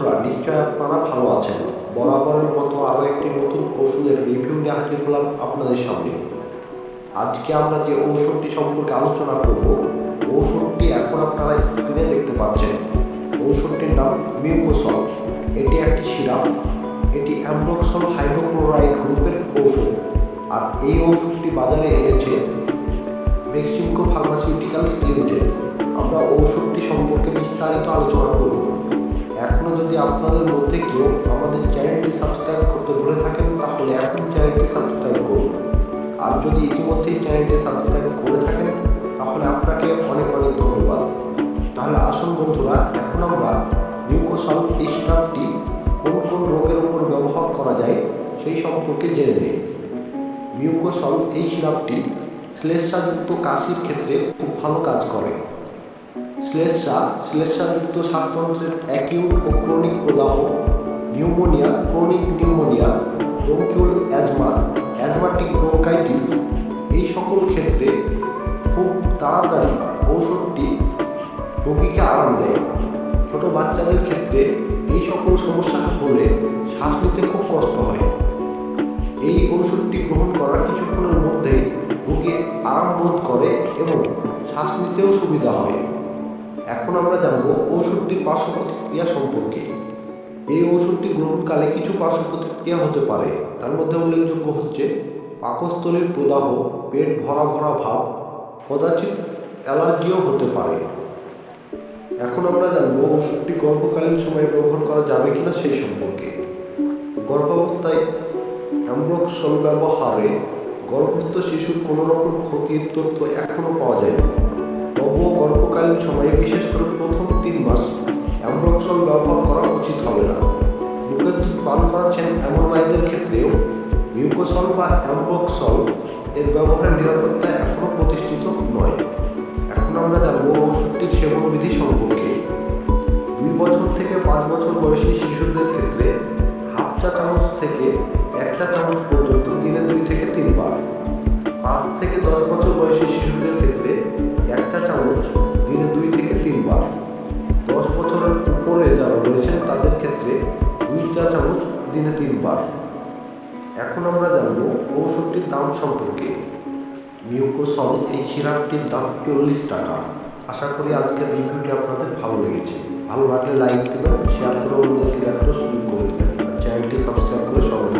বন্ধুরা, নিশ্চয় আপনারা ভালো আছেন। বরাবরের মতো আরও একটি নতুন ওষুধের রিভিউ নিয়ে হাজির হলাম আপনাদের সামনে। আজকে আমরা যে ঔষধটি সম্পর্কে আলোচনা করব, ঔষধটি এখন আপনারা স্ক্রিনে দেখতে পাচ্ছেন। ঔষধটির নাম মিউকোসল। এটি একটি সিরাপ। এটি অ্যাম্ব্রোক্সল হাইড্রোক্লোরাইড গ্রুপের ঔষধ। আর এই ঔষধটি বাজারে এনেছে বেক্সিমকো ফার্মাসিউটিক্যালস লিমিটেড। আমরা ঔষধটি সম্পর্কে বিস্তারিত আলোচনা করব। এখনও যদি আপনাদের মধ্যে কেউ আমাদের চ্যানেলটি সাবস্ক্রাইব করতে ভুলে থাকেন, তাহলে এখন চ্যানেলটি সাবস্ক্রাইব করুন। আর যদি ইতিমধ্যেই চ্যানেলটি সাবস্ক্রাইব করে থাকেন, তাহলে আপনাকে অনেক অনেক ধন্যবাদ। তাহলে আসুন বন্ধুরা, এখন আমরা মিউকোসল এই সিরাপটি কোন কোন রোগের উপর ব্যবহার করা যায় সেই সম্পর্কে জেনে নিই। মিউকোসল এই সিরাপটি শ্লেষ্মাযুক্ত কাশির ক্ষেত্রে খুব ভালো কাজ করে। শ্লেষ্মাযুক্ত শ্বাসতন্ত্রের অ্যাকিউট ও ক্রনিক প্রদাহ, pneumonia, chronic pneumonia, bronchiole asthma, asthmatic bronchitis এই সকল ক্ষেত্রে খুব তাড়াতাড়ি ঔষধটি রোগীকে আরাম দেয়। ছোট বাচ্চাদের ক্ষেত্রে এই সকল সমস্যা হলে শ্বাস নিতে খুব কষ্ট হয়। এই ঔষধটি গ্রহণ করার কিছুক্ষণের মধ্যেই রোগী আরাম বোধ করে এবং শ্বাস নিতেও সুবিধা হয়। এখন আমরা জানব ঔষধটির পার্শ্ব প্রতিক্রিয়া সম্পর্কে। এই ওষুধটি গ্রহণকালে কিছু পার্শ্ব প্রতিক্রিয়া হতে পারে। তার মধ্যে উল্লেখযোগ্য হচ্ছে পাকস্থলীর প্রদাহ, পেট ভরা ভরা ভাব, কদাচিৎ অ্যালার্জিও হতে পারে। এখন আমরা জানব ওষুধটি গর্ভকালীন সময়ে ব্যবহার করা যাবে কিনা সেই সম্পর্কে। গর্ভাবস্থায় অ্যাম্ব্রোক্সল ব্যবহারে গর্ভস্থ শিশুর কোনো রকম ক্ষতির তথ্য এখনও পাওয়া যায়নি। তবুও গর্ভকালীন সময়ে, বিশেষ করে প্রথম 3 মাস, অ্যাম্ব্রোক্সল ব্যবহার করা উচিত হবে না। বুকের দুধ পান করাচ্ছেন এমন মায়েদের ক্ষেত্রেও মিউকোসল বা অ্যাম্ব্রোক্সল এর ব্যবহারের নিরাপত্তা এখনও প্রতিষ্ঠিত নয়। এখন আমরা জানব ওষুধটির সেবনবিধি সম্পর্কে। 2 বছর থেকে 5 বছর বয়সী শিশুদের ক্ষেত্রে হাফ চা চামচ থেকে 1 চা চামচ পর্যন্ত দিনে 2 থেকে 3 বার। 5 থেকে 10 বছর বয়সী শিশুদের ক্ষেত্রে 1 চা চামচ দিনে 2 থেকে 3 বার। 10 বছরের উপরে যারা রয়েছেন তাদের ক্ষেত্রে 2 চা চামচ দিনে 3 বার। এখন আমরা জানব ঔষধটির দাম সম্পর্কে। মিউকোসল এই সিরাপটির দাম 40 টাকা। আশা করি আজকের রিভিউটি আপনাদের ভালো লেগেছে। ভালো লাগলে লাইক দেবেন, শেয়ার করে অন্যদেরকে দেখারও সুযোগ করে দেবেন, আর চ্যানেলটি সাবস্ক্রাইব করে সঙ্গে